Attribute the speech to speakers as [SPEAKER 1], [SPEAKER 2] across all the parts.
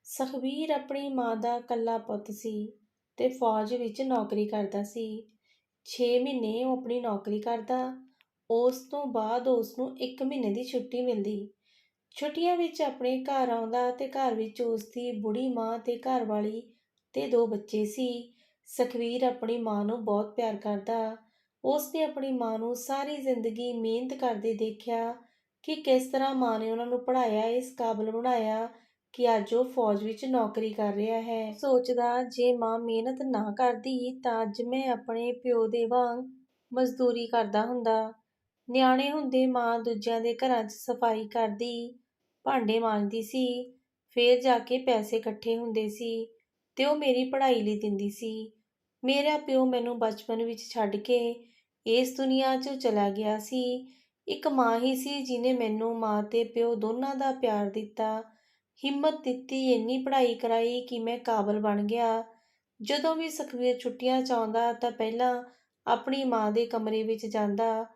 [SPEAKER 1] ਸੁਖਬੀਰ ਆਪਣੀ ਮਾਂ ਦਾ ਇਕੱਲਾ ਪੁੱਤ ਸੀ ਤੇ ਫੌਜ ਵਿੱਚ ਨੌਕਰੀ ਕਰਦਾ ਸੀ। 6 ਮਹੀਨੇ ਉਹ ਆਪਣੀ ਨੌਕਰੀ ਕਰਦਾ। ਉਸ ਤੋਂ ਬਾਅਦ ਉਸ ਨੂੰ 1 ਮਹੀਨੇ ਦੀ ਛੁੱਟੀ ਮਿਲਦੀ। ਛੁੱਟੀਆਂ ਵਿੱਚ ਆਪਣੇ ਘਰ ਆਉਂਦਾ ਤੇ ਘਰ ਵਿੱਚ ਉਸ ਦੀ ਬੁੜੀ ਮਾਂ ਤੇ ਘਰਵਾਲੀ ਤੇ 2 ਬੱਚੇ ਸੀ। ਸੁਖਬੀਰ ਆਪਣੀ ਮਾਂ ਨੂੰ ਬਹੁਤ ਪਿਆਰ ਕਰਦਾ। ਉਸ ਨੇ ਆਪਣੀ ਮਾਂ ਨੂੰ ਸਾਰੀ ਜ਼ਿੰਦਗੀ ਮਿਹਨਤ ਕਰਦੇ ਦੇਖਿਆ ਕਿ ਕਿਸ ਤਰ੍ਹਾਂ ਮਾਂ ਨੇ ਉਹਨਾਂ ਨੂੰ ਪੜ੍ਹਾਇਆ, ਇਸ ਕਾਬਲ ਬਣਾਇਆ ਕਿ ਅੱਜ ਉਹ ਫੌਜ ਵਿੱਚ ਨੌਕਰੀ ਕਰ ਰਿਹਾ ਹੈ। ਸੋਚਦਾ ਜੇ ਮਾਂ ਮਿਹਨਤ ਨਾ ਕਰਦੀ ਤਾਂ ਅੱਜ ਮੈਂ ਆਪਣੇ ਪਿਓ ਦੇ ਵਾਂਗ ਮਜ਼ਦੂਰੀ ਕਰਦਾ ਹੁੰਦਾ। ਨਿਆਣੇ ਹੁੰਦੇ ਮਾਂ ਦੂਜਿਆਂ ਦੇ ਘਰਾਂ 'ਚ ਸਫਾਈ ਕਰਦੀ, ਭਾਂਡੇ ਮਾਂਜਦੀ ਸੀ, ਫੇਰ ਜਾ ਕੇ ਪੈਸੇ ਇਕੱਠੇ ਹੁੰਦੇ ਸੀ ਤੇ ਉਹ ਮੇਰੀ ਪੜ੍ਹਾਈ ਲਈ ਦਿੰਦੀ ਸੀ। ਮੇਰਾ ਪਿਓ ਮੈਨੂੰ ਬਚਪਨ ਵਿੱਚ ਛੱਡ ਕੇ ਇਸ ਦੁਨੀਆ 'ਚੋਂ ਚਲਾ ਗਿਆ ਸੀ। ਇੱਕ ਮਾਂ ਹੀ ਸੀ ਜਿਹਨੇ ਮੈਨੂੰ ਮਾਂ ਤੇ ਪਿਓ ਦੋਨਾਂ ਦਾ ਪਿਆਰ ਦਿੱਤਾ, ਹਿੰਮਤ ਦਿੱਤੀ, ਇੰਨੀ ਪੜ੍ਹਾਈ ਕਰਾਈ ਕਿ ਮੈਂ ਕਾਬਲ ਬਣ ਗਿਆ। ਜਦੋਂ ਵੀ ਸੁਖਬੀਰ ਛੁੱਟੀਆਂ 'ਚ ਆਉਂਦਾ ਤਾਂ ਪਹਿਲਾਂ ਆਪਣੀ ਮਾਂ ਦੇ ਕਮਰੇ ਵਿੱਚ ਜਾਂਦਾ,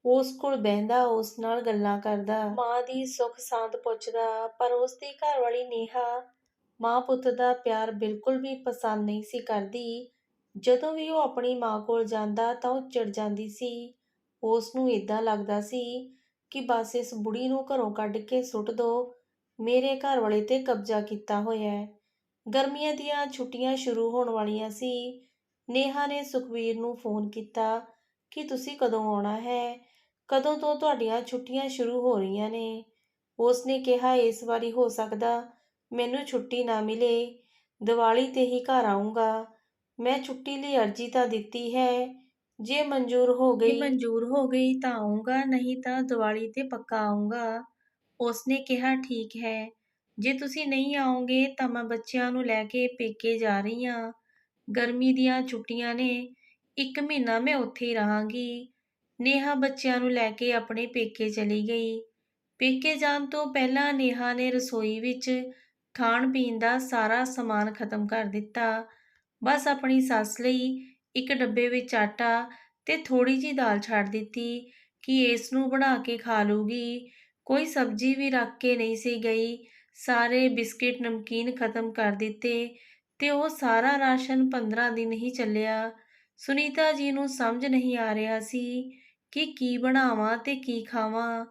[SPEAKER 1] ਉਸ ਕੋਲ ਬਹਿੰਦਾ, ਉਸ ਨਾਲ ਗੱਲਾਂ ਕਰਦਾ, ਮਾਂ ਦੀ ਸੁੱਖ ਸਾਂਦ ਪੁੱਛਦਾ। ਪਰ ਉਸ ਦੀ ਘਰਵਾਲੀ ਨੇਹਾ ਮਾਂ ਪੁੱਤ ਦਾ ਪਿਆਰ ਬਿਲਕੁਲ ਵੀ ਪਸੰਦ ਨਹੀਂ ਸੀ ਕਰਦੀ। ਜਦੋਂ ਵੀ ਉਹ ਆਪਣੀ ਮਾਂ ਕੋਲ ਜਾਂਦਾ ਤਾਂ ਉਹ ਚਿੜ ਜਾਂਦੀ ਸੀ। ਉਸ ਨੂੰ ਏਦਾਂ ਲੱਗਦਾ ਸੀ ਕਿ ਬਸ ਇਸ ਬੁੜੀ ਨੂੰ ਘਰੋਂ ਕੱਢ ਕੇ ਸੁੱਟ ਦੋ, ਮੇਰੇ ਘਰ ਵਾਲੇ ਤੇ ਕਬਜ਼ਾ ਕੀਤਾ ਹੋਇਆ ਹੈ। ਗਰਮੀਆਂ ਦੀਆਂ ਛੁੱਟੀਆਂ ਸ਼ੁਰੂ ਹੋਣ ਵਾਲੀਆਂ ਸੀ। ਨੇਹਾ ਨੇ ਸੁਖਬੀਰ ਨੂੰ ਫੋਨ ਕੀਤਾ ਕਿ ਤੁਸੀਂ ਕਦੋਂ ਆਉਣਾ ਹੈ, ਕਦੋਂ ਤੋਂ ਤੁਹਾਡੀਆਂ ਛੁੱਟੀਆਂ ਸ਼ੁਰੂ ਹੋ ਰਹੀਆਂ ਨੇ। ਉਸ ਨੇ ਕਿਹਾ ਇਸ ਵਾਰੀ ਹੋ ਸਕਦਾ ਮੈਨੂੰ ਛੁੱਟੀ ਨਾ ਮਿਲੇ, ਦੀਵਾਲੀ ਤੇ ਹੀ ਘਰ ਆਊਂਗਾ। ਮੈਂ ਛੁੱਟੀ ਲਈ ਅਰਜ਼ੀ ਤਾਂ ਦਿੱਤੀ ਹੈ, ਜੇ ਮਨਜ਼ੂਰ ਹੋ ਗਈ ਤਾਂ ਆਊਂਗਾ, ਨਹੀਂ ਤਾਂ ਦੀਵਾਲੀ ਤੇ ਪੱਕਾ ਆਊਂਗਾ। ਉਸਨੇ ਕਿਹਾ ਠੀਕ ਹੈ, ਜੇ ਤੁਸੀਂ ਨਹੀਂ ਆਓਗੇ ਤਾਂ ਮੈਂ ਬੱਚਿਆਂ ਨੂੰ ਲੈ ਕੇ ਪੇਕੇ ਜਾ ਰਹੀ ਹਾਂ। ਗਰਮੀ ਦੀਆਂ ਛੁੱਟੀਆਂ ਨੇ, 1 ਮਹੀਨਾ ਮੈਂ ਉੱਥੇ ਹੀ ਰਹਾਂਗੀ। ਨੇਹਾ ਬੱਚਿਆਂ ਨੂੰ ਲੈ ਕੇ ਆਪਣੇ ਪੇਕੇ ਚਲੀ ਗਈ। ਪੇਕੇ ਜਾਣ ਤੋਂ ਪਹਿਲਾਂ ਨੇਹਾ ਨੇ ਰਸੋਈ ਵਿੱਚ ਖਾਣ ਪੀਣ ਦਾ ਸਾਰਾ ਸਮਾਨ ਖਤਮ ਕਰ ਦਿੱਤਾ। ਬਸ ਆਪਣੀ ਸੱਸ ਲਈ ਇੱਕ ਡੱਬੇ ਵਿੱਚ ਆਟਾ ਤੇ ਥੋੜ੍ਹੀ ਜਿਹੀ ਦਾਲ ਛੱਡ ਦਿੱਤੀ ਕਿ ਇਸ ਨੂੰ ਬਣਾ ਕੇ ਖਾ ਲੂਗੀ। ਕੋਈ ਸਬਜ਼ੀ ਵੀ ਰੱਖ ਕੇ ਨਹੀਂ ਸੀ ਗਈ। ਸਾਰੇ ਬਿਸਕਿਟ ਨਮਕੀਨ ਖਤਮ ਕਰ ਦਿੱਤੇ ਤੇ ਉਹ ਸਾਰਾ ਰਾਸ਼ਨ 15 ਦਿਨ ਹੀ ਚੱਲਿਆ। ਸੁਨੀਤਾ ਜੀ ਨੂੰ ਸਮਝ ਨਹੀਂ ਆ ਰਿਹਾ ਸੀ ਕਿ ਕੀ ਬਣਾਵਾਂ ਤੇ ਕੀ ਖਾਵਾਂ,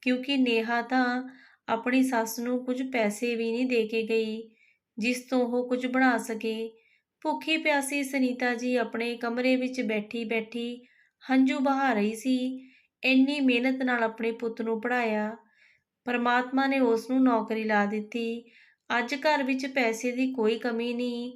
[SPEAKER 1] ਕਿਉਂਕਿ ਨੇਹਾ ਤਾਂ ਆਪਣੀ ਸੱਸ ਨੂੰ ਕੁਝ ਪੈਸੇ ਵੀ ਨਹੀਂ ਦੇ ਕੇ ਗਈ ਜਿਸ ਤੋਂ ਉਹ ਕੁਝ ਬਣਾ ਸਕੇ। ਭੁੱਖੀ ਪਿਆਸੀ ਸੁਨੀਤਾ ਜੀ ਆਪਣੇ ਕਮਰੇ ਵਿੱਚ ਬੈਠੀ ਬੈਠੀ ਹੰਝੂ ਬਹਾ ਰਹੀ ਸੀ। ਇੰਨੀ ਮਿਹਨਤ ਨਾਲ ਆਪਣੇ ਪੁੱਤ ਨੂੰ ਪੜ੍ਹਾਇਆ, ਪਰਮਾਤਮਾ ਨੇ ਉਸ ਨੂੰ ਨੌਕਰੀ ਲਾ ਦਿੱਤੀ। ਅੱਜ ਘਰ ਵਿੱਚ ਪੈਸੇ ਦੀ ਕੋਈ ਕਮੀ ਨਹੀਂ,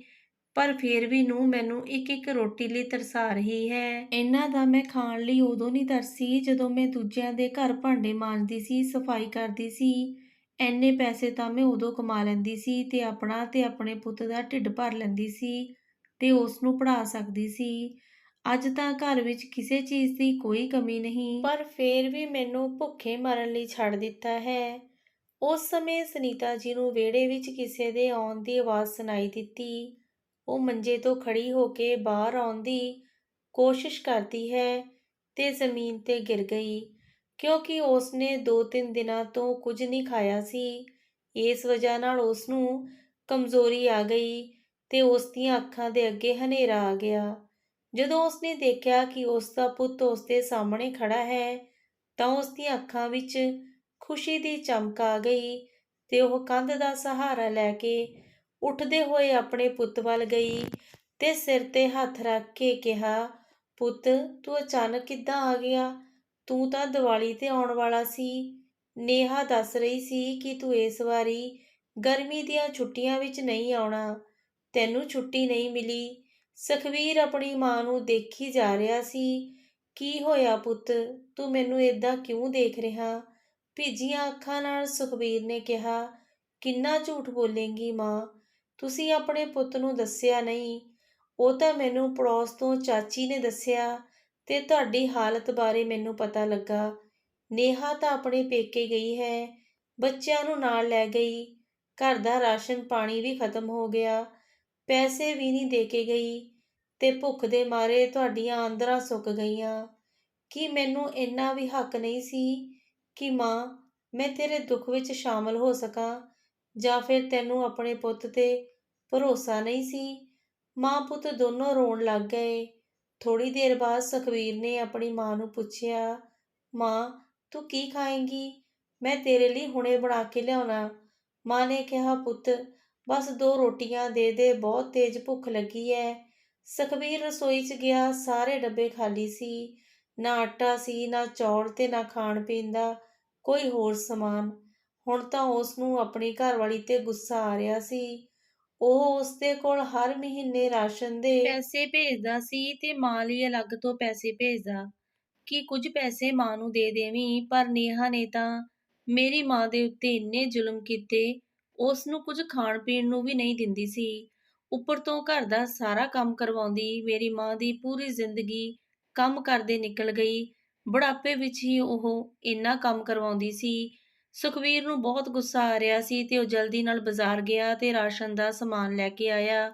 [SPEAKER 1] ਪਰ ਫਿਰ ਵੀ ਨੂੰ ਮੈਨੂੰ ਇੱਕ ਇੱਕ ਰੋਟੀ ਲਈ ਤਰਸਾ ਰਹੀ ਹੈ। ਇਹਨਾਂ ਦਾ ਮੈਂ ਖਾਣ ਲਈ ਉਦੋਂ ਨਹੀਂ ਤਰਸੀ ਜਦੋਂ ਮੈਂ ਦੂਜਿਆਂ ਦੇ ਘਰ ਭਾਂਡੇ ਮਾਂਜਦੀ ਸੀ, ਸਫਾਈ ਕਰਦੀ ਸੀ। ਐਨੇ ਪੈਸੇ ਤਾਂ ਮੈਂ ਉਦੋਂ ਕਮਾ ਲੈਂਦੀ ਸੀ ਤੇ ਆਪਣਾ ਤੇ ਆਪਣੇ ਪੁੱਤ ਦਾ ਢਿੱਡ ਭਰ ਲੈਂਦੀ ਸੀ ਤੇ ਉਸ ਨੂੰ ਪੜ੍ਹਾ ਸਕਦੀ ਸੀ। ਅੱਜ ਤਾਂ ਘਰ ਵਿੱਚ ਕਿਸੇ ਚੀਜ਼ ਦੀ ਕੋਈ ਕਮੀ ਨਹੀਂ, ਪਰ ਫੇਰ ਵੀ ਮੈਨੂੰ ਭੁੱਖੇ ਮਰਨ ਲਈ ਛੱਡ ਦਿੱਤਾ ਹੈ। ਉਸ ਸਮੇਂ ਸੁਨੀਤਾ ਜੀ ਨੂੰ ਵਿਹੜੇ ਵਿੱਚ ਕਿਸੇ ਦੇ ਆਉਣ ਦੀ ਆਵਾਜ਼ ਸੁਣਾਈ ਦਿੱਤੀ। ਉਹ ਮੰਜੇ ਤੋਂ ਖੜੀ ਹੋ ਕੇ ਬਾਹਰ ਆਉਣ ਦੀ ਕੋਸ਼ਿਸ਼ ਕਰਦੀ ਹੈ ਤੇ ਜ਼ਮੀਨ ਤੇ ਗਿਰ ਗਈ, ਕਿਉਂਕਿ ਉਸ ਨੇ 2-3 ਦਿਨਾਂ ਤੋਂ ਕੁਝ ਨਹੀਂ ਖਾਇਆ ਸੀ। ਇਸ ਵਜ੍ਹਾ ਨਾਲ ਉਸ ਨੂੰ ਕਮਜ਼ੋਰੀ ਆ ਗਈ ਤੇ ਉਸ ਦੀਆਂ ਅੱਖਾਂ ਦੇ ਅੱਗੇ ਹਨੇਰਾ ਆ ਗਿਆ। ਜਦੋਂ ਉਸਨੇ ਦੇਖਿਆ ਕਿ ਉਸ ਦਾ ਪੁੱਤ ਉਸ ਦੇ ਸਾਹਮਣੇ ਖੜਾ ਹੈ ਤਾਂ ਉਸ ਦੀਆਂ ਅੱਖਾਂ ਵਿੱਚ ਖੁਸ਼ੀ ਦੀ ਚਮਕ ਆ ਗਈ ਤੇ ਉਹ ਕੰਧ ਦਾ ਸਹਾਰਾ ਲੈ ਕੇ ਉੱਠਦੇ ਹੋਏ ਆਪਣੇ ਪੁੱਤ ਵੱਲ ਗਈ ਤੇ ਸਿਰ ਤੇ ਹੱਥ ਰੱਖ ਕੇ ਕਿਹਾ, ਪੁੱਤ ਤੂੰ ਅਚਾਨਕ ਕਿੱਦਾਂ ਆ ਗਿਆ? ਤੂੰ ਤਾਂ ਦੀਵਾਲੀ ਤੇ ਆਉਣ ਵਾਲਾ ਸੀ। ਨੇਹਾ ਦੱਸ ਰਹੀ ਸੀ ਕਿ ਤੂੰ ਇਸ ਵਾਰੀ ਗਰਮੀ ਦੀਆਂ ਛੁੱਟੀਆਂ ਵਿੱਚ ਨਹੀਂ ਆਉਣਾ, ਤੈਨੂੰ ਛੁੱਟੀ ਨਹੀਂ ਮਿਲੀ। ਸੁਖਬੀਰ ਆਪਣੀ ਮਾਂ ਨੂੰ ਦੇਖੀ ਜਾ ਰਿਹਾ ਸੀ। ਕੀ ਹੋਇਆ ਪੁੱਤ, ਤੂੰ ਮੈਨੂੰ ਏਦਾਂ ਕਿਉਂ ਦੇਖ ਰਿਹਾ? ਭਿੱਜੀਆਂ ਅੱਖਾਂ ਨਾਲ ਸੁਖਬੀਰ ਨੇ ਕਿਹਾ, ਕਿੰਨਾ ਝੂਠ ਬੋਲੇਂਗੀ ਮਾਂ, ਤੁਸੀਂ ਆਪਣੇ ਪੁੱਤ ਨੂੰ ਦੱਸਿਆ ਨਹੀਂ। ਉਹ ਤਾਂ ਮੈਨੂੰ ਪੜੋਸ ਤੋਂ ਚਾਚੀ ਨੇ ਦੱਸਿਆ ਤੇ ਤੁਹਾਡੀ ਹਾਲਤ ਬਾਰੇ ਮੈਨੂੰ ਪਤਾ ਲੱਗਾ। ਨੇਹਾ ਤਾਂ ਆਪਣੇ ਪੇਕੇ ਗਈ ਹੈ, ਬੱਚਿਆਂ ਨੂੰ ਨਾਲ ਲੈ ਗਈ, ਘਰ ਦਾ ਰਾਸ਼ਨ ਪਾਣੀ ਵੀ ਖਤਮ ਹੋ ਗਿਆ, ਪੈਸੇ ਵੀ ਨਹੀਂ ਦੇ ਕੇ ਗਈ ਤੇ ਭੁੱਖ ਦੇ ਮਾਰੇ ਤੁਹਾਡੀਆਂ ਆਂਦਰਾਂ ਸੁੱਕ ਗਈਆਂ। ਕੀ ਮੈਨੂੰ ਇੰਨਾ ਵੀ ਹੱਕ ਨਹੀਂ ਸੀ ਕਿ ਮਾਂ ਮੈਂ ਤੇਰੇ ਦੁੱਖ ਵਿੱਚ ਸ਼ਾਮਲ ਹੋ ਸਕਾਂ? ਜਾਂ ਫਿਰ ਤੈਨੂੰ ਆਪਣੇ ਪੁੱਤ 'ਤੇ ਭਰੋਸਾ ਨਹੀਂ ਸੀ?" ਮਾਂ ਪੁੱਤ ਦੋਨੋਂ ਰੋਣ ਲੱਗ ਗਏ। ਥੋੜ੍ਹੀ ਦੇਰ ਬਾਅਦ ਸੁਖਬੀਰ ਨੇ ਆਪਣੀ ਮਾਂ ਨੂੰ ਪੁੱਛਿਆ, "ਮਾਂ, ਤੂੰ ਕੀ ਖਾਏਂਗੀ? ਮੈਂ ਤੇਰੇ ਲਈ ਹੁਣੇ ਬਣਾ ਕੇ ਲਿਆਉਣਾ।" ਮਾਂ ਨੇ ਕਿਹਾ, "ਪੁੱਤ, ਬਸ 2 ਰੋਟੀਆਂ ਦੇ ਦੇ, ਬਹੁਤ ਤੇਜ਼ ਭੁੱਖ ਲੱਗੀ ਹੈ।" ਸੁਖਬੀਰ ਰਸੋਈ 'ਚ ਗਿਆ, ਸਾਰੇ ਡੱਬੇ ਖਾਲੀ ਸੀ। ਨਾ ਆਟਾ ਸੀ, ਨਾ ਚੌਲ ਤੇ ਨਾ ਖਾਣ ਪੀਣ ਦਾ ਕੋਈ ਹੋਰ ਸਮਾਨ। ਹੁਣ ਤਾਂ ਉਸ ਨੂੰ ਆਪਣੀ ਘਰਵਾਲੀ 'ਤੇ ਗੁੱਸਾ ਆ ਰਿਹਾ ਸੀ। ਉਹ ਉਸਦੇ ਕੋਲ ਹਰ ਮਹੀਨੇ ਰਾਸ਼ਨ ਦੇ ਪੈਸੇ ਭੇਜਦਾ ਸੀ ਤੇ ਮਾਂ ਲਈ ਅਲੱਗ ਤੋਂ ਪੈਸੇ ਭੇਜਦਾ ਕਿ ਕੁਝ ਪੈਸੇ ਮਾਂ ਨੂੰ ਦੇ ਦੇਵੀਂ, ਪਰ ਨੇਹਾ ਨੇ ਤਾਂ ਮੇਰੀ ਮਾਂ ਦੇ ਉੱਤੇ ਇੰਨੇ ਜ਼ੁਲਮ ਕੀਤੇ, ਉਸ ਨੂੰ ਕੁਝ ਖਾਣ ਪੀਣ ਨੂੰ ਵੀ ਨਹੀਂ ਦਿੰਦੀ ਸੀ। ਉੱਪਰ ਤੋਂ ਘਰ ਦਾ ਸਾਰਾ ਕੰਮ ਕਰਵਾਉਂਦੀ। ਮੇਰੀ ਮਾਂ ਦੀ ਪੂਰੀ ਜ਼ਿੰਦਗੀ ਕੰਮ ਕਰਦੇ ਨਿਕਲ ਗਈ। ਬੁਢਾਪੇ ਵਿੱਚ ਹੀ ਉਹ ਇੰਨਾ ਕੰਮ ਕਰਵਾਉਂਦੀ ਸੀ। ਸੁਖਬੀਰ ਨੂੰ ਬਹੁਤ ਗੁੱਸਾ ਆ ਰਿਹਾ ਸੀ ਤੇ ਉਹ ਜਲਦੀ ਨਾਲ ਬਾਜ਼ਾਰ ਗਿਆ ਤੇ ਰਾਸ਼ਨ ਦਾ ਸਮਾਨ ਲੈ ਕੇ ਆਇਆ।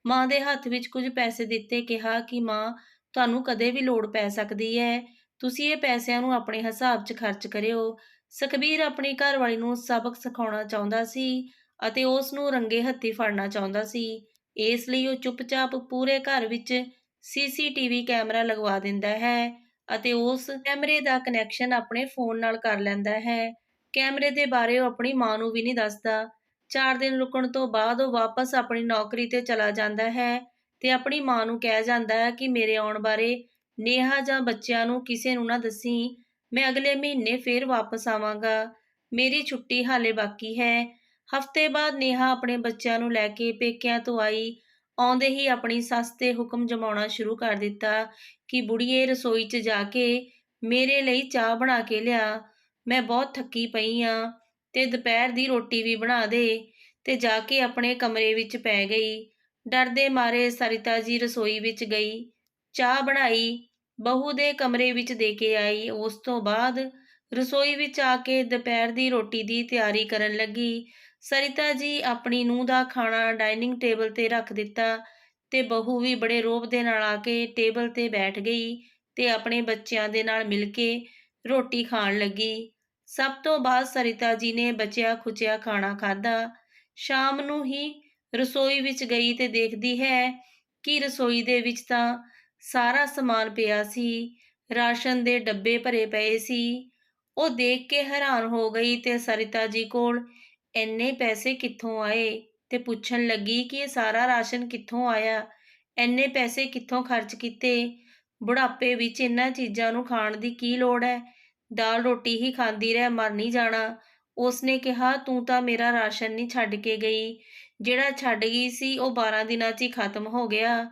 [SPEAKER 1] ਮਾਂ ਦੇ ਹੱਥ ਵਿੱਚ ਕੁਝ ਪੈਸੇ ਦਿੱਤੇ, ਕਿਹਾ ਕਿ ਮਾਂ, ਤੁਹਾਨੂੰ ਕਦੇ ਵੀ ਲੋੜ ਪੈ ਸਕਦੀ ਹੈ। ਤੁਸੀਂ ਇਹ ਪੈਸਿਆਂ ਨੂੰ ਆਪਣੇ ਹਿਸਾਬ 'ਚ ਖਰਚ ਕਰਿਓ। ਸੁਖਬੀਰ ਆਪਣੀ ਘਰਵਾਲੀ ਨੂੰ ਸਬਕ ਸਿਖਾਉਣਾ ਚਾਹੁੰਦਾ ਸੀ ਅਤੇ ਉਸ ਨੂੰ ਰੰਗੇ ਹੱਥੀਂ ਫੜਨਾ ਚਾਹੁੰਦਾ ਸੀ। ਇਸ ਲਈ ਉਹ ਚੁੱਪਚਾਪ ਪੂਰੇ ਘਰ ਵਿੱਚ ਸੀਸੀਟੀਵੀ ਕੈਮਰਾ ਲਗਵਾ ਦਿੰਦਾ ਹੈ ਅਤੇ ਉਸ ਕੈਮਰੇ ਦਾ ਕਨੈਕਸ਼ਨ ਆਪਣੇ ਫੋਨ ਨਾਲ ਕਰ ਲੈਂਦਾ ਹੈ। ਕੈਮਰੇ ਦੇ ਬਾਰੇ ਉਹ ਆਪਣੀ ਮਾਂ ਨੂੰ ਵੀ ਨਹੀਂ ਦੱਸਦਾ। 4 ਦਿਨ ਰੁਕਣ ਤੋਂ ਬਾਅਦ ਉਹ ਵਾਪਸ ਆਪਣੀ ਨੌਕਰੀ 'ਤੇ ਚਲਾ ਜਾਂਦਾ ਹੈ ਤੇ ਆਪਣੀ ਮਾਂ ਨੂੰ ਕਹਿ ਜਾਂਦਾ ਹੈ ਕਿ ਮੇਰੇ ਆਉਣ ਬਾਰੇ ਨੇਹਾ ਜਾਂ ਬੱਚਿਆਂ ਨੂੰ ਕਿਸੇ ਨੂੰ ਨਾ ਦੱਸੀਂ। ਮੈਂ ਅਗਲੇ ਮਹੀਨੇ ਫੇਰ ਵਾਪਸ ਆਵਾਂਗਾ। ਮੇਰੀ ਛੁੱਟੀ ਹਾਲੇ ਬਾਕੀ ਹੈ। ਹਫ਼ਤੇ ਬਾਅਦ ਨੇਹਾ ਆਪਣੇ ਬੱਚਿਆਂ ਨੂੰ ਲੈ ਕੇ ਪੇਕਿਆਂ ਤੋਂ ਆਈ। ਆਉਂਦੇ ਹੀ ਆਪਣੀ ਸੱਸ 'ਤੇ ਹੁਕਮ ਜਮਾਉਣਾ ਸ਼ੁਰੂ ਕਰ ਦਿੱਤਾ ਕਿ ਬੁੜੀਏ, ਰਸੋਈ 'ਚ ਜਾ ਕੇ ਮੇਰੇ ਲਈ ਚਾਹ ਬਣਾ ਕੇ ਲਿਆ। ਮੈਂ ਬਹੁਤ ਥੱਕੀ ਪਈ ਆਂ ਤੇ ਦੁਪਹਿਰ ਦੀ ਰੋਟੀ ਵੀ ਬਣਾ ਦੇ। ਤੇ ਜਾ ਕੇ ਆਪਣੇ ਕਮਰੇ ਵਿੱਚ ਪੈ ਗਈ। ਡਰਦੇ ਮਾਰੇ ਸਰਿਤਾ ਜੀ ਰਸੋਈ ਵਿੱਚ ਗਈ, ਚਾਹ ਬਣਾਈ, ਬਹੂ ਦੇ ਕਮਰੇ ਵਿੱਚ ਦੇ ਕੇ ਆਈ। ਉਸ ਤੋਂ ਬਾਅਦ ਰਸੋਈ ਵਿੱਚ ਆ ਕੇ ਦੁਪਹਿਰ ਦੀ ਰੋਟੀ ਦੀ ਤਿਆਰੀ ਕਰਨ ਲੱਗੀ। ਸਰਿਤਾ ਜੀ ਆਪਣੀ ਨੂੰਹ ਦਾ ਖਾਣਾ ਡਾਈਨਿੰਗ ਟੇਬਲ 'ਤੇ ਰੱਖ ਦਿੱਤਾ ਤੇ ਬਹੂ ਵੀ ਬੜੇ ਰੋਹਬ ਦੇ ਨਾਲ ਆ ਕੇ ਟੇਬਲ 'ਤੇ ਬੈਠ ਗਈ ਤੇ ਆਪਣੇ ਬੱਚਿਆਂ ਦੇ ਨਾਲ ਮਿਲ ਕੇ ਰੋਟੀ ਖਾਣ ਲੱਗੀ। ਸਭ ਤੋਂ ਬਾਅਦ ਸਰਿਤਾ ਜੀ ਨੇ ਬਚਿਆ ਖੁਚਿਆ ਖਾਣਾ ਖਾਧਾ। ਸ਼ਾਮ ਨੂੰ ਹੀ ਰਸੋਈ ਵਿੱਚ ਗਈ ਤੇ ਦੇਖਦੀ ਹੈ ਕਿ ਰਸੋਈ ਦੇ ਵਿੱਚ ਤਾਂ ਸਾਰਾ ਸਮਾਨ ਪਿਆ ਸੀ। ਰਾਸ਼ਨ ਦੇ ਡੱਬੇ ਭਰੇ ਪਏ ਸੀ। ਉਹ ਦੇਖ ਕੇ ਹੈਰਾਨ ਹੋ ਗਈ ਤੇ ਸਰਿਤਾ ਜੀ ਕੋਲ ਇੰਨੇ ਪੈਸੇ ਕਿੱਥੋਂ ਆਏ ਤੇ ਪੁੱਛਣ ਲੱਗੀ ਕਿ ਇਹ ਸਾਰਾ ਰਾਸ਼ਨ ਕਿੱਥੋਂ ਆਇਆ, ਇੰਨੇ ਪੈਸੇ ਕਿੱਥੋਂ ਖਰਚ ਕੀਤੇ? ਬੁਢਾਪੇ ਵਿੱਚ ਇਹਨਾਂ ਚੀਜ਼ਾਂ ਨੂੰ ਖਾਣ ਦੀ ਕੀ ਲੋੜ ਹੈ? ਦਾਲ ਰੋਟੀ ਹੀ ਖਾਂਦੀ ਰਹਿ, ਮਰ ਨਹੀਂ ਜਾਣਾ। ਉਸਨੇ ਕਿਹਾ, "ਤੂੰ ਤਾਂ ਮੇਰਾ ਰਾਸ਼ਨ ਨਹੀਂ ਛੱਡ ਕੇ ਗਈ। ਜਿਹੜਾ ਛੱਡ ਗਈ ਸੀ ਉਹ 12 ਦਿਨਾਂ 'ਚ ਹੀ ਖਤਮ ਹੋ ਗਿਆ।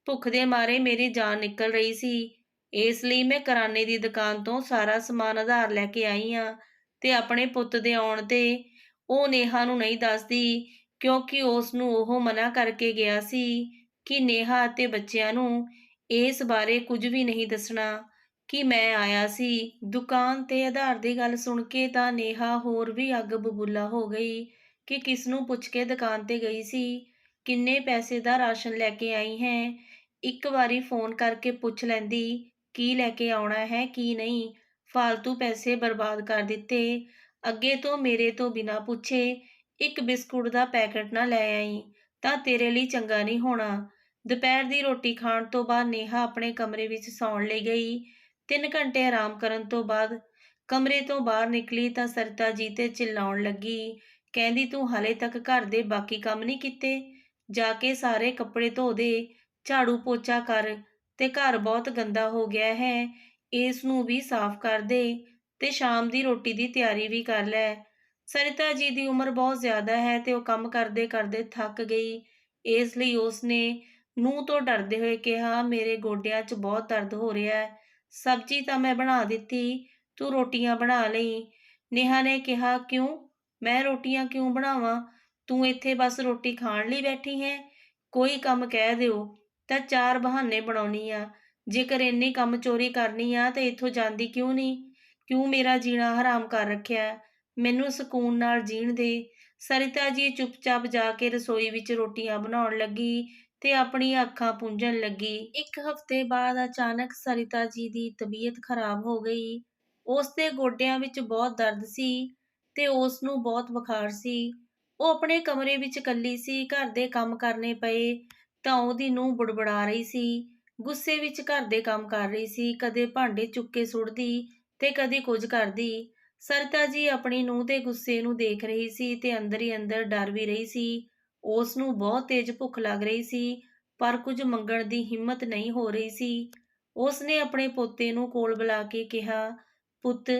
[SPEAKER 1] ਭੁੱਖ ਦੇ ਮਾਰੇ ਮੇਰੀ ਜਾਨ ਨਿਕਲ ਰਹੀ ਸੀ। ਇਸ ਲਈ ਮੈਂ ਕਰਿਆਨੇ ਦੀ ਦੁਕਾਨ ਤੋਂ ਸਾਰਾ ਸਮਾਨ ਉਧਾਰ ਲੈ ਕੇ ਆਈ ਹਾਂ ਤੇ ਆਪਣੇ ਪੁੱਤ ਦੇ ਆਉਣ 'ਤੇ ਉਹ ਨੇਹਾ ਨੂੰ ਨਹੀਂ ਦੱਸਦੀ, ਕਿਉਂਕਿ ਉਸ ਨੂੰ ਉਹ ਮਨ੍ਹਾ ਕਰਕੇ ਗਿਆ ਸੀ ਕਿ ਨੇਹਾ ਅਤੇ ਬੱਚਿਆਂ ਨੂੰ ਇਸ ਬਾਰੇ ਕੁਝ ਵੀ ਨਹੀਂ ਦੱਸਣਾ ਕਿ ਮੈਂ ਆਇਆ ਸੀ।" ਦੁਕਾਨ ਤੇ ਆਧਾਰ ਦੀ ਗੱਲ ਸੁਣ ਕੇ ਤਾਂ ਨੇਹਾ ਹੋਰ ਵੀ ਅੱਗ ਬਬੂਲਾ ਹੋ ਗਈ ਕਿ ਕਿਸ ਨੂੰ ਪੁੱਛ ਕੇ ਦੁਕਾਨ ਤੇ ਗਈ ਸੀ, ਕਿੰਨੇ ਪੈਸੇ ਦਾ ਰਾਸ਼ਨ ਲੈ ਕੇ ਆਈ ਹੈ। ਇੱਕ ਵਾਰੀ ਫੋਨ ਕਰਕੇ ਪੁੱਛ ਲੈਂਦੀ ਕੀ ਲੈ ਕੇ ਆਉਣਾ ਹੈ ਕੀ ਨਹੀਂ। ਫਾਲਤੂ ਪੈਸੇ ਬਰਬਾਦ ਕਰ ਦਿੱਤੇ। ਅੱਗੇ ਤੋਂ ਮੇਰੇ ਤੋਂ ਬਿਨਾਂ ਪੁੱਛੇ ਇੱਕ ਬਿਸਕੁਟ ਦਾ ਪੈਕਟ ਨਾ ਲੈ ਆਈ, ਤਾਂ ਤੇਰੇ ਲਈ ਚੰਗਾ ਨਹੀਂ ਹੋਣਾ। ਦੁਪਹਿਰ ਦੀ ਰੋਟੀ ਖਾਣ ਤੋਂ ਬਾਅਦ ਨੇਹਾ ਆਪਣੇ ਕਮਰੇ ਵਿੱਚ ਸੌਣ ਲਈ ਗਈ। 3 ਘੰਟੇ ਆਰਾਮ ਕਰਨ ਤੋਂ ਬਾਅਦ ਕਮਰੇ ਤੋਂ ਬਾਹਰ ਨਿਕਲੀ ਤਾਂ ਸਰਿਤਾ ਜੀ 'ਤੇ ਚਿল্ਲਾਉਣ ਲੱਗੀ। ਕਹਿੰਦੀ, "ਤੂੰ ਹਾਲੇ ਤੱਕ ਘਰ ਦੇ ਬਾਕੀ ਕੰਮ ਨਹੀਂ ਕੀਤੇ? ਜਾ ਕੇ ਸਾਰੇ ਕੱਪੜੇ ਧੋ ਦੇ, ਝਾੜੂ ਪੋਚਾ ਕਰ ਤੇ ਘਰ ਬਹੁਤ ਗੰਦਾ ਹੋ ਗਿਆ ਹੈ, ਇਸ ਨੂੰ ਵੀ ਸਾਫ਼ ਕਰ ਦੇ ਤੇ ਸ਼ਾਮ ਦੀ ਰੋਟੀ ਦੀ ਤਿਆਰੀ ਵੀ ਕਰ ਲੈ।" ਸਰਿਤਾ ਜੀ ਦੀ ਉਮਰ ਬਹੁਤ ਜ਼ਿਆਦਾ ਹੈ ਤੇ ਉਹ ਕੰਮ ਕਰਦੇ ਕਰਦੇ ਥੱਕ ਗਈ। ਇਸ ਲਈ ਉਸਨੇ ਨੂੰਹ ਤੋਂ ਡਰਦੇ ਹੋਏ ਕਿਹਾ, "ਮੇਰੇ ਗੋਡਿਆਂ 'ਚ ਬਹੁਤ ਦਰਦ ਹੋ ਰਿਹਾ ਹੈ। ਸਬਜ਼ੀ ਤਾਂ ਮੈਂ ਬਣਾ ਦਿੱਤੀ, ਤੂੰ ਰੋਟੀਆਂ ਬਣਾ ਲਈ।" ਨੇਹਾ ਨੇ ਕਿਹਾ, "ਕਿਉਂ? ਮੈਂ ਰੋਟੀਆਂ ਕਿਉਂ ਬਣਾਵਾਂ? ਤੂੰ ਇੱਥੇ ਬਸ ਰੋਟੀ ਖਾਣ ਲਈ ਬੈਠੀ ਹੈ? ਕੋਈ ਕੰਮ ਕਹਿ ਦਿਓ ਤਾਂ 4 ਬਹਾਨੇ ਬਣਾਉਣੀ ਆ। ਜੇਕਰ ਇੰਨੀ ਕੰਮ ਚੋਰੀ ਕਰਨੀ ਆ ਤਾਂ ਇੱਥੋਂ ਜਾਂਦੀ ਕਿਉਂ ਨਹੀਂ? ਕਿਉਂ ਮੇਰਾ ਜੀਣਾ ਹਰਾਮ ਕਰ ਰੱਖਿਆ? ਮੈਨੂੰ ਸਕੂਨ ਨਾਲ ਜੀਣ ਦੇ।" ਸਰਿਤਾ ਜੀ ਚੁੱਪਚਾਪ ਜਾ ਕੇ ਰਸੋਈ ਵਿੱਚ ਰੋਟੀਆਂ ਬਣਾਉਣ ਲੱਗੀ ਤੇ ਆਪਣੀਆਂ ਅੱਖਾਂ ਪੂੰਝਣ ਲੱਗੀ। 1 ਹਫ਼ਤੇ ਬਾਅਦ ਅਚਾਨਕ ਸਰਿਤਾ ਜੀ ਦੀ ਤਬੀਅਤ ਖਰਾਬ ਹੋ ਗਈ। ਉਸ ਦੇ ਗੋਡਿਆਂ ਵਿੱਚ ਬਹੁਤ ਦਰਦ ਸੀ ਤੇ ਉਸ ਨੂੰ ਬਹੁਤ ਬੁਖਾਰ ਸੀ। ਉਹ ਆਪਣੇ ਕਮਰੇ ਵਿੱਚ ਇਕੱਲੀ ਸੀ। ਘਰ ਦੇ ਕੰਮ ਕਰਨੇ ਪਏ ਤਾਂ ਉਹਦੀ ਨੂੰਹ ਬੁੜਬੁੜਾ ਰਹੀ ਸੀ। ਗੁੱਸੇ ਵਿੱਚ ਘਰ ਦੇ ਕੰਮ ਕਰ ਰਹੀ ਸੀ। ਕਦੇ ਭਾਂਡੇ ਚੁੱਕ ਕੇ ਸੁੱਟਦੀ ਤੇ ਕਦੇ ਕੁਝ ਕਰਦੀ। ਸਰਿਤਾ ਜੀ ਆਪਣੀ ਨੂੰਹ ਦੇ ਗੁੱਸੇ ਨੂੰ ਦੇਖ ਰਹੀ ਸੀ ਤੇ ਅੰਦਰ ਹੀ ਅੰਦਰ ਡਰ ਵੀ ਰਹੀ ਸੀ। ਉਸ ਨੂੰ ਬਹੁਤ ਤੇਜ਼ ਭੁੱਖ ਲੱਗ ਰਹੀ ਸੀ, ਪਰ ਕੁਝ ਮੰਗਣ ਦੀ ਹਿੰਮਤ ਨਹੀਂ ਹੋ ਰਹੀ ਸੀ। ਉਸ ਨੇ ਆਪਣੇ ਪੋਤੇ ਨੂੰ ਕੋਲ ਬੁਲਾ ਕੇ ਕਿਹਾ, ਪੁੱਤ,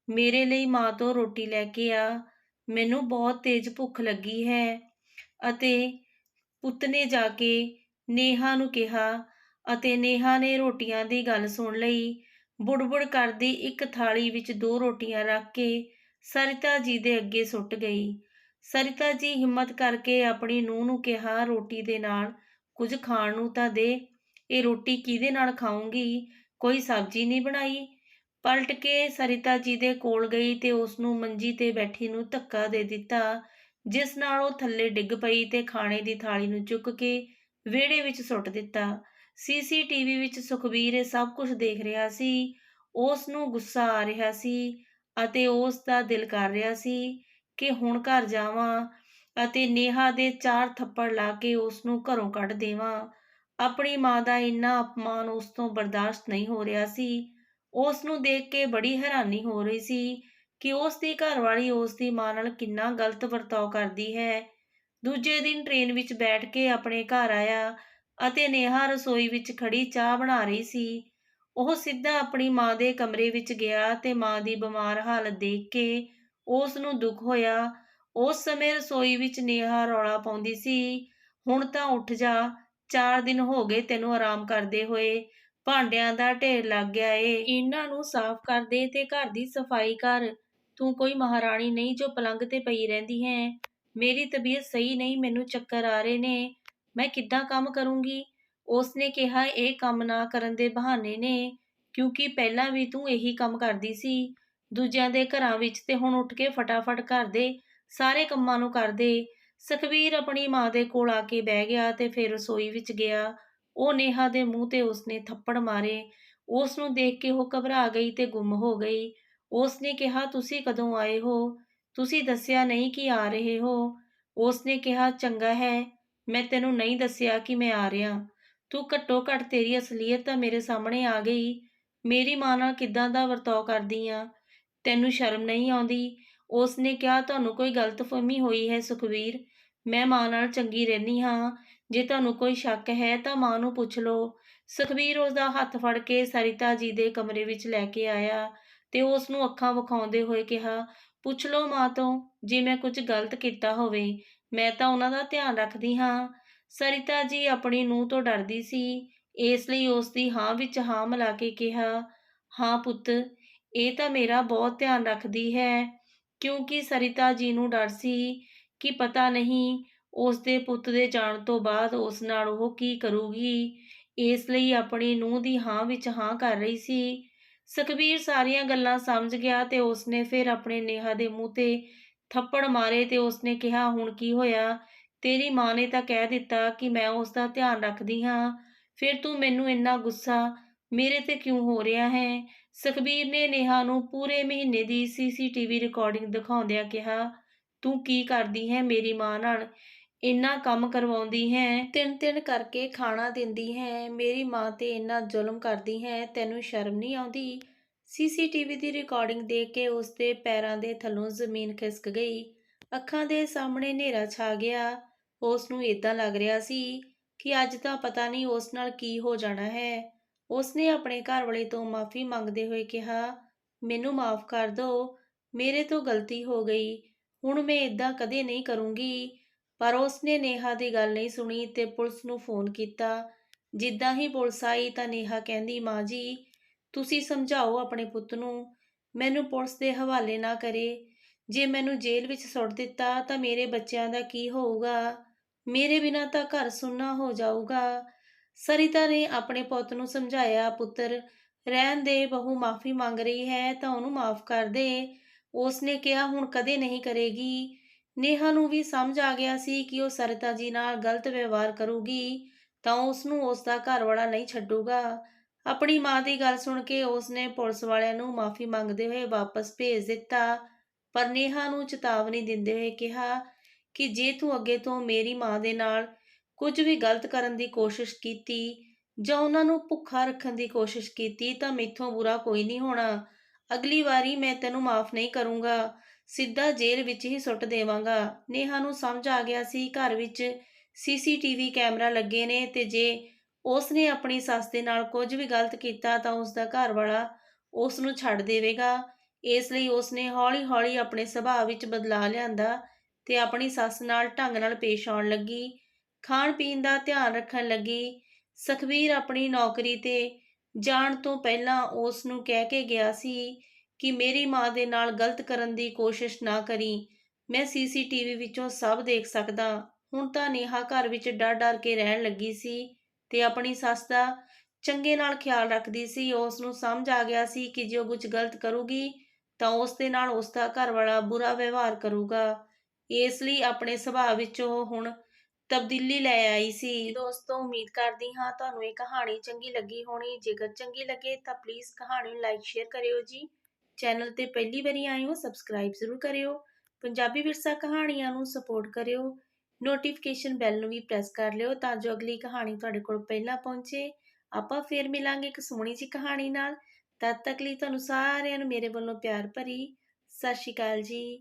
[SPEAKER 1] ਮੇਰੇ ਲਈ ਮਾਂ ਤੋਂ ਰੋਟੀ ਲੈ ਕੇ ਆ। ਮੈਨੂੰ ਬਹੁਤ ਤੇਜ਼ ਭੁੱਖ ਲੱਗੀ ਹੈ। ਅਤੇ ਪੁੱਤ ਨੇ ਜਾ ਕੇ ਨੇਹਾ ਨੂੰ ਕਿਹਾ ਅਤੇ ਨੇਹਾ ਨੇ ਰੋਟੀਆਂ ਦੀ ਗੱਲ ਸੁਣ ਲਈ। ਬੁੜਬੁੜ ਕਰਦੀ ਇੱਕ ਥਾਲੀ ਵਿੱਚ 2 ਰੋਟੀਆਂ ਰੱਖ ਕੇ ਸਰਿਤਾ ਜੀ ਦੇ ਅੱਗੇ ਸੁੱਟ ਗਈ। ਸਰਿਤਾ ਜੀ ਹਿੰਮਤ ਕਰਕੇ ਆਪਣੀ ਨੂੰਹ ਨੂੰ ਕਿਹਾ, ਰੋਟੀ ਦੇ ਨਾਲ ਕੁਝ ਖਾਣ ਨੂੰ ਤਾਂ ਦੇ। ਇਹ ਰੋਟੀ ਕਿਹਦੇ ਨਾਲ ਖਾਊਂਗੀ? ਕੋਈ ਸਬਜ਼ੀ ਨਹੀਂ ਬਣਾਈ? ਪਲਟ ਕੇ ਸਰਿਤਾ ਜੀ ਦੇ ਕੋਲ ਗਈ ਤੇ ਉਸ ਨੂੰ ਮੰਜੀ ਤੇ ਬੈਠੀ ਨੂੰ ਧੱਕਾ ਦੇ ਦਿੱਤਾ, ਜਿਸ ਨਾਲ ਉਹ ਥੱਲੇ ਡਿੱਗ ਪਈ ਤੇ ਖਾਣੇ ਦੀ ਥਾਲੀ ਨੂੰ ਚੁੱਕ ਕੇ ਵਿਹੜੇ ਵਿੱਚ ਸੁੱਟ ਦਿੱਤਾ। ਸੀਸੀਟੀਵੀ ਵਿੱਚ ਸੁਖਬੀਰ ਇਹ ਸਭ ਕੁਝ ਦੇਖ ਰਿਹਾ ਸੀ। ਉਸ ਨੂੰ ਗੁੱਸਾ ਆ ਰਿਹਾ ਸੀ ਅਤੇ ਉਸ ਦਾ ਦਿਲ ਕਰ ਰਿਹਾ ਸੀ ਕਿ ਹੁਣ ਘਰ ਜਾਵਾਂ ਅਤੇ ਨੇਹਾ ਦੇ 4 ਥੱਪੜ ਲਾ ਕੇ ਉਸ ਨੂੰ ਘਰੋਂ ਕੱਢ ਦੇਵਾਂ। ਆਪਣੀ ਮਾਂ ਦਾ ਇੰਨਾ ਅਪਮਾਨ ਉਸ ਤੋਂ ਬਰਦਾਸ਼ਤ ਨਹੀਂ ਹੋ ਰਿਹਾ ਸੀ। ਉਸ ਨੂੰ ਦੇਖ ਕੇ ਬੜੀ ਹੈਰਾਨੀ ਹੋ ਰਹੀ ਸੀ ਕਿ ਉਸ ਦੀ ਘਰਵਾਲੀ ਉਸ ਦੀ ਮਾਂ ਨਾਲ ਕਿੰਨਾ ਗਲਤ ਵਰਤਾਓ ਕਰਦੀ ਹੈ। ਦੂਜੇ ਦਿਨ ਟ੍ਰੇਨ ਵਿੱਚ ਬੈਠ ਕੇ ਆਪਣੇ ਘਰ ਆਇਆ ਅਤੇ ਨੇਹਾ ਰਸੋਈ ਵਿੱਚ ਖੜੀ ਚਾਹ ਬਣਾ ਰਹੀ ਸੀ। ਉਹ ਸਿੱਧਾ ਆਪਣੀ ਮਾਂ ਦੇ ਕਮਰੇ ਵਿੱਚ ਗਿਆ ਤੇ ਮਾਂ ਦੀ ਬਿਮਾਰ ਹਾਲਤ ਦੇਖ ਕੇ ਉਸ ਨੂੰ ਦੁੱਖ ਹੋਇਆ। ਉਸ ਸਮੇਂ ਰਸੋਈ ਵਿੱਚ ਨੇਹਾ ਰੌਲਾ ਪਾਉਂਦੀ ਸੀ, ਹੁਣ ਤਾਂ ਉੱਠ ਜਾ, 4 ਦਿਨ ਹੋ ਗਏ ਤੈਨੂੰ ਆਰਾਮ ਕਰਦੇ ਹੋਏ। ਭਾਂਡਿਆਂ ਦਾ ਢੇਰ ਲੱਗ ਗਿਆ ਏ, ਇਹਨਾਂ ਨੂੰ ਸਾਫ਼ ਕਰ ਦੇ ਤੇ ਘਰ ਦੀ ਸਫਾਈ ਕਰ। ਤੂੰ ਕੋਈ ਮਹਾਰਾਣੀ ਨਹੀਂ ਜੋ ਪਲੰਗ ਤੇ ਪਈ ਰਹਿੰਦੀ ਹੈ। ਮੇਰੀ ਤਬੀਅਤ ਸਹੀ ਨਹੀਂ, ਮੈਨੂੰ ਚੱਕਰ ਆ ਰਹੇ ਨੇ, ਮੈਂ ਕਿੱਦਾਂ ਕੰਮ ਕਰੂੰਗੀ? ਉਸਨੇ ਕਿਹਾ, ਇਹ ਕੰਮ ਨਾ ਕਰਨ ਦੇ ਬਹਾਨੇ ਨੇ, ਕਿਉਂਕਿ ਪਹਿਲਾਂ ਵੀ ਤੂੰ ਇਹੀ ਕੰਮ ਕਰਦੀ ਸੀ ਦੂਜਿਆਂ ਦੇ ਘਰਾਂ ਵਿੱਚ, ਤੇ ਹੁਣ ਉੱਠ ਕੇ ਫਟਾਫਟ ਘਰ ਦੇ ਸਾਰੇ ਕੰਮਾਂ ਨੂੰ ਕਰ ਦੇ। ਸੁਖਬੀਰ ਆਪਣੀ ਮਾਂ ਦੇ ਕੋਲ ਆ ਕੇ ਬਹਿ ਗਿਆ ਤੇ ਫਿਰ ਰਸੋਈ ਵਿੱਚ ਗਿਆ। ਉਹ ਨੇਹਾ ਦੇ ਮੂੰਹ ਤੇ ਉਸਨੇ ਥੱਪੜ ਮਾਰੇ। ਉਸ ਨੂੰ ਦੇਖ ਕੇ ਉਹ ਘਬਰਾ ਗਈ ਤੇ ਗੁੰਮ ਹੋ ਗਈ। ਉਸ ਨੇ ਕਿਹਾ, ਤੁਸੀਂ ਕਦੋਂ ਆਏ ਹੋ? ਤੁਸੀਂ ਦੱਸਿਆ ਨਹੀਂ ਕਿ ਆ ਰਹੇ ਹੋ। ਉਸ ਨੇ ਕਿਹਾ, ਚੰਗਾ ਹੈ, ਮੈਂ ਤੈਨੂੰ ਨਹੀਂ ਦੱਸਿਆ ਕਿ ਮੈਂ ਆ ਰਿਹਾ। ਤੂੰ ਘੱਟੋ ਘੱਟ ਤੇਰੀ ਅਸਲੀਅਤ ਤਾਂ ਮੇਰੇ ਸਾਹਮਣੇ ਆ ਗਈ। ਮੇਰੀ ਮਾਂ ਨਾਲ ਕਿੱਦਾਂ ਦਾ ਵਰਤਾਓ ਕਰਦੀ ਆ? ਤੈਨੂੰ ਸ਼ਰਮ ਨਹੀਂ ਆਉਂਦੀ? ਉਸ ਨੇ ਕਿਹਾ, ਤੁਹਾਨੂੰ ਕੋਈ ਗਲਤਫਹਿਮੀ ਹੋਈ ਹੈ ਸੁਖਬੀਰ, ਮੈਂ ਮਾਂ ਨਾਲ ਚੰਗੀ ਰਹਿੰਦੀ ਹਾਂ। ਜੇ ਤੁਹਾਨੂੰ ਕੋਈ ਸ਼ੱਕ ਹੈ ਤਾਂ ਮਾਂ ਨੂੰ ਪੁੱਛ ਲਓ। ਸੁਖਬੀਰ ਉਸ ਦਾ ਹੱਥ ਫੜ ਕੇ ਸਰਿਤਾ ਜੀ ਦੇ ਕਮਰੇ ਵਿੱਚ ਲੈ ਕੇ ਆਇਆ ਤੇ ਉਸ ਨੂੰ ਅੱਖਾਂ ਵਿਖਾਉਂਦੇ ਹੋਏ ਕਿਹਾ, ਪੁੱਛ ਲਓ ਮਾਂ ਤੋਂ, ਜੇ ਮੈਂ ਕੁਝ ਗਲਤ ਕੀਤਾ ਹੋਵੇ, ਮੈਂ ਤਾਂ ਉਹਨਾਂ ਦਾ ਧਿਆਨ ਰੱਖਦੀ ਹਾਂ। ਸਰਿਤਾ ਜੀ ਆਪਣੀ ਨੂੰਹ ਤੋਂ ਡਰਦੀ ਸੀ, ਇਸ ਲਈ ਉਸ ਦੀ ਹਾਂ ਵਿੱਚ ਹਾਂ ਮਿਲਾ ਕੇ ਕਿਹਾ, ਹਾਂ ਪੁੱਤ, ਇਹ ਤਾਂ ਮੇਰਾ ਬਹੁਤ ਧਿਆਨ ਰੱਖਦੀ ਹੈ। ਕਿਉਂਕਿ ਸਰਿਤਾ ਜੀ ਨੂੰ ਡਰ ਸੀ ਕਿ ਪਤਾ ਨਹੀਂ ਉਸ ਦੇ ਪੁੱਤ ਦੇ ਜਾਣ ਤੋਂ ਬਾਅਦ ਉਸ ਨਾਲ ਉਹ ਕੀ ਕਰੂਗੀ, ਇਸ ਲਈ ਆਪਣੀ ਨੂੰਹ ਦੀ ਹਾਂ ਵਿੱਚ ਹਾਂ ਕਰ ਰਹੀ ਸੀ। ਸੁਖਬੀਰ ਸਾਰੀਆਂ ਗੱਲਾਂ ਸਮਝ ਗਿਆ ਤੇ ਉਸਨੇ ਫਿਰ ਆਪਣੇ ਨੇਹਾ ਦੇ ਮੂੰਹ ਤੇ ਥੱਪੜ ਮਾਰੇ ਤੇ ਉਸਨੇ ਕਿਹਾ, ਹੁਣ ਕੀ ਹੋਇਆ? ਤੇਰੀ ਮਾਂ ਨੇ ਤਾਂ ਕਹਿ ਦਿੱਤਾ ਕਿ ਮੈਂ ਉਸ ਦਾ ਧਿਆਨ ਰੱਖਦੀ ਹਾਂ, ਫਿਰ ਤੂੰ ਮੈਨੂੰ ਇੰਨਾ ਗੁੱਸਾ ਮੇਰੇ ਤੇ ਕਿਉਂ ਹੋ ਰਿਹਾ ਹੈ? ਸੁਖਬੀਰ ਨੇ ਨੇਹਾ ਨੂੰ ਪੂਰੇ ਮਹੀਨੇ ਦੀ ਸੀਸੀਟੀਵੀ ਰਿਕਾਰਡਿੰਗ ਦਿਖਾਉਂਦਿਆਂ ਕਿਹਾ, ਤੂੰ ਕੀ ਕਰਦੀ ਹੈ ਮੇਰੀ ਮਾਂ ਨਾਲ? ਇੰਨਾ ਕੰਮ ਕਰਵਾਉਂਦੀ ਹੈ, 3-3 ਕਰਕੇ ਖਾਣਾ ਦਿੰਦੀ ਹੈ, ਮੇਰੀ ਮਾਂ ਤੇ ਇੰਨਾ ਜ਼ੁਲਮ ਕਰਦੀ ਹੈ, ਤੈਨੂੰ ਸ਼ਰਮ ਨਹੀਂ ਆਉਂਦੀ? ਸੀਸੀਟੀਵੀ ਦੀ ਰਿਕਾਰਡਿੰਗ ਦੇਖ ਕੇ ਉਸਦੇ ਪੈਰਾਂ ਦੇ ਥੱਲੋਂ ਜ਼ਮੀਨ ਖਿਸਕ ਗਈ। ਅੱਖਾਂ ਦੇ ਸਾਹਮਣੇ ਹਨੇਰਾ ਛਾ ਗਿਆ। ਉਸ ਨੂੰ ਏਦਾਂ ਲੱਗ ਰਿਹਾ ਸੀ ਕਿ ਅੱਜ ਤਾਂ ਪਤਾ ਨਹੀਂ ਉਸ ਨਾਲ ਕੀ ਹੋ ਜਾਣਾ ਹੈ। ਉਸਨੇ ਆਪਣੇ ਘਰਵਾਲੇ ਤੋਂ ਮਾਫ਼ੀ ਮੰਗਦੇ ਹੋਏ ਕਿਹਾ, ਮੈਨੂੰ ਮਾਫ਼ ਕਰ ਦਿਓ, ਮੇਰੇ ਤੋਂ ਗਲਤੀ ਹੋ ਗਈ, ਹੁਣ ਮੈਂ ਏਦਾਂ ਕਦੇ ਨਹੀਂ ਕਰੂੰਗੀ। ਪਰ ਉਸਨੇ ਨੇਹਾ ਦੀ ਗੱਲ ਨਹੀਂ ਸੁਣੀ ਤੇ ਪੁਲਿਸ ਨੂੰ ਫੋਨ ਕੀਤਾ। ਜਿੱਦਾਂ ਹੀ ਪੁਲਿਸ ਆਈ ਤਾਂ ਨੇਹਾ ਕਹਿੰਦੀ, ਮਾਂ ਜੀ, ਤੁਸੀਂ ਸਮਝਾਓ ਆਪਣੇ ਪੁੱਤ ਨੂੰ, ਮੈਨੂੰ ਪੁਲਿਸ ਦੇ ਹਵਾਲੇ ਨਾ ਕਰੇ। ਜੇ ਮੈਨੂੰ ਜੇਲ੍ਹ ਵਿੱਚ ਸੁੱਟ ਦਿੱਤਾ ਤਾਂ ਮੇਰੇ ਬੱਚਿਆਂ ਦਾ ਕੀ ਹੋਊਗਾ? ਮੇਰੇ ਬਿਨਾਂ ਤਾਂ ਘਰ ਸੁੰਨਾ ਹੋ ਜਾਊਗਾ। ਸਰਿਤਾ ਨੇ ਆਪਣੇ ਪੁੱਤ ਨੂੰ ਸਮਝਾਇਆ, ਪੁੱਤਰ, ਰਹਿਣ ਦੇ, ਬਹੂ ਮਾਫ਼ੀ ਮੰਗ ਰਹੀ ਹੈ ਤਾਂ ਉਹਨੂੰ ਮਾਫ਼ ਕਰ ਦੇ। ਉਸਨੇ ਕਿਹਾ, ਹੁਣ ਕਦੇ ਨਹੀਂ ਕਰੇਗੀ। ਨੇਹਾ ਨੂੰ ਵੀ ਸਮਝ ਆ ਗਿਆ ਸੀ ਕਿ ਉਹ ਸਰਿਤਾ ਜੀ ਨਾਲ ਗਲਤ ਵਿਵਹਾਰ ਕਰੂਗੀ ਤਾਂ ਉਸ ਨੂੰ ਉਸ ਦਾ ਘਰਵਾਲਾ ਨਹੀਂ ਛੱਡੂਗਾ। ਆਪਣੀ ਮਾਂ ਦੀ ਗੱਲ ਸੁਣ ਕੇ ਉਸਨੇ ਪੁਲਿਸ ਵਾਲਿਆਂ ਨੂੰ ਮਾਫ਼ੀ ਮੰਗਦੇ ਹੋਏ ਵਾਪਸ ਭੇਜ ਦਿੱਤਾ, ਪਰ ਨੇਹਾ ਨੂੰ ਚੇਤਾਵਨੀ ਦਿੰਦੇ ਹੋਏ ਕਿਹਾ ਕਿ ਜੇ ਤੂੰ ਅੱਗੇ ਤੋਂ ਮੇਰੀ ਮਾਂ ਦੇ ਨਾਲ ਕੁਝ ਵੀ ਗਲਤ ਕਰਨ ਦੀ ਕੋਸ਼ਿਸ਼ ਕੀਤੀ ਜਾਂ ਉਹਨਾਂ ਨੂੰ ਭੁੱਖਾ ਰੱਖਣ ਦੀ ਕੋਸ਼ਿਸ਼ ਕੀਤੀ ਤਾਂ ਮੈਥੋਂ ਬੁਰਾ ਕੋਈ ਨਹੀਂ ਹੋਣਾ। ਅਗਲੀ ਵਾਰੀ ਮੈਂ ਤੈਨੂੰ ਮਾਫ਼ ਨਹੀਂ ਕਰੂੰਗਾ, ਸਿੱਧਾ ਜੇਲ੍ਹ ਵਿੱਚ ਹੀ ਸੁੱਟ ਦੇਵਾਂਗਾ। ਨੇਹਾ ਨੂੰ ਸਮਝ ਆ ਗਿਆ ਸੀ ਘਰ ਵਿੱਚ ਸੀਸੀਟੀਵੀ ਕੈਮਰਾ ਲੱਗੇ ਨੇ ਤੇ ਜੇ ਉਸ ਨੇ ਆਪਣੀ ਸੱਸ ਦੇ ਨਾਲ ਕੁਝ ਵੀ ਗਲਤ ਕੀਤਾ ਤਾਂ ਉਸ ਦਾ ਘਰ ਵਾਲਾ ਉਸ ਨੂੰ ਛੱਡ ਦੇਵੇਗਾ। ਇਸ ਲਈ ਉਸ ਨੇ ਹੌਲੀ-ਹੌਲੀ ਆਪਣੇ ਸੁਭਾਅ ਵਿੱਚ ਬਦਲਾਅ ਲਿਆਂਦਾ ਤੇ ਆਪਣੀ ਸੱਸ ਨਾਲ ਢੰਗ ਨਾਲ ਪੇਸ਼ ਆਉਣ ਲੱਗੀ, ਖਾਣ-ਪੀਣ ਦਾ ਧਿਆਨ ਰੱਖਣ ਲੱਗੀ। ਸੁਖਬੀਰ ਆਪਣੀ ਨੌਕਰੀ 'ਤੇ ਜਾਣ ਤੋਂ ਪਹਿਲਾਂ ਉਸ ਨੂੰ ਕਹਿ ਕੇ ਗਿਆ ਸੀ ਕਿ ਮੇਰੀ ਮਾਂ ਦੇ ਨਾਲ ਗਲਤ ਕਰਨ ਦੀ ਕੋਸ਼ਿਸ਼ ਨਾ ਕਰੀਂ, ਮੈਂ ਸੀਸੀਟੀਵੀ ਵਿੱਚੋਂ ਸਭ ਦੇਖ ਸਕਦਾ। ਹੁਣ ਤਾਂ ਨੇਹਾ ਘਰ ਵਿੱਚ ਡਰ-ਡਰ ਕੇ ਰਹਿਣ ਲੱਗੀ ਸੀ ਤੇ ਆਪਣੀ ਸੱਸ ਦਾ ਚੰਗੇ ਨਾਲ ਖਿਆਲ ਰੱਖਦੀ ਸੀ। ਉਸ ਨੂੰ ਸਮਝ ਆ ਗਿਆ ਸੀ ਕਿ ਜੇ ਉਹ ਕੁਝ ਗਲਤ ਕਰੂਗੀ ਤਾਂ ਉਸ ਦੇ ਨਾਲ ਉਸ ਦਾ ਘਰਵਾਲਾ ਬੁਰਾ ਵਿਵਹਾਰ ਕਰੂਗਾ। ਇਸ ਲਈ ਆਪਣੇ ਸੁਭਾਅ ਵਿੱਚ ਉਹ ਹੁਣ ਤਬਦੀਲੀ ਲੈ ਆਈ ਸੀ। ਦੋਸਤੋ, ਉਮੀਦ ਕਰਦੀ ਹਾਂ ਤੁਹਾਨੂੰ ਇਹ ਕਹਾਣੀ ਚੰਗੀ ਲੱਗੀ ਹੋਣੀ। ਜੇਕਰ ਚੰਗੀ ਲੱਗੇ ਤਾਂ ਪਲੀਜ਼ ਕਹਾਣੀ ਨੂੰ ਲਾਈਕ ਸ਼ੇਅਰ ਕਰਿਓ ਜੀ। ਚੈਨਲ ਤੇ ਪਹਿਲੀ ਵਾਰੀ ਆਏ ਹੋ ਸਬਸਕ੍ਰਾਈਬ ਜ਼ਰੂਰ ਕਰਿਓ। ਪੰਜਾਬੀ ਵਿਰਸਾ ਕਹਾਣੀਆਂ ਨੂੰ ਸਪੋਰਟ ਕਰਿਓ। ਨੋਟੀਫਿਕੇਸ਼ਨ ਬੈਲ ਨੂੰ ਵੀ ਪ੍ਰੈਸ ਕਰ ਲਿਓ ਤਾਂ ਜੋ ਅਗਲੀ ਕਹਾਣੀ ਤੁਹਾਡੇ ਕੋਲ ਪਹਿਲਾਂ ਪਹੁੰਚੇ। ਆਪਾਂ ਫੇਰ ਮਿਲਾਂਗੇ ਇੱਕ ਸੋਹਣੀ ਜਿਹੀ ਕਹਾਣੀ ਨਾਲ। ਤਦ ਤੱਕ ਲਈ ਤੁਹਾਨੂੰ ਸਾਰਿਆਂ ਨੂੰ ਮੇਰੇ ਵੱਲੋਂ ਪਿਆਰ ਭਰੀ ਸਤਿ ਸ਼੍ਰੀ ਅਕਾਲ ਜੀ।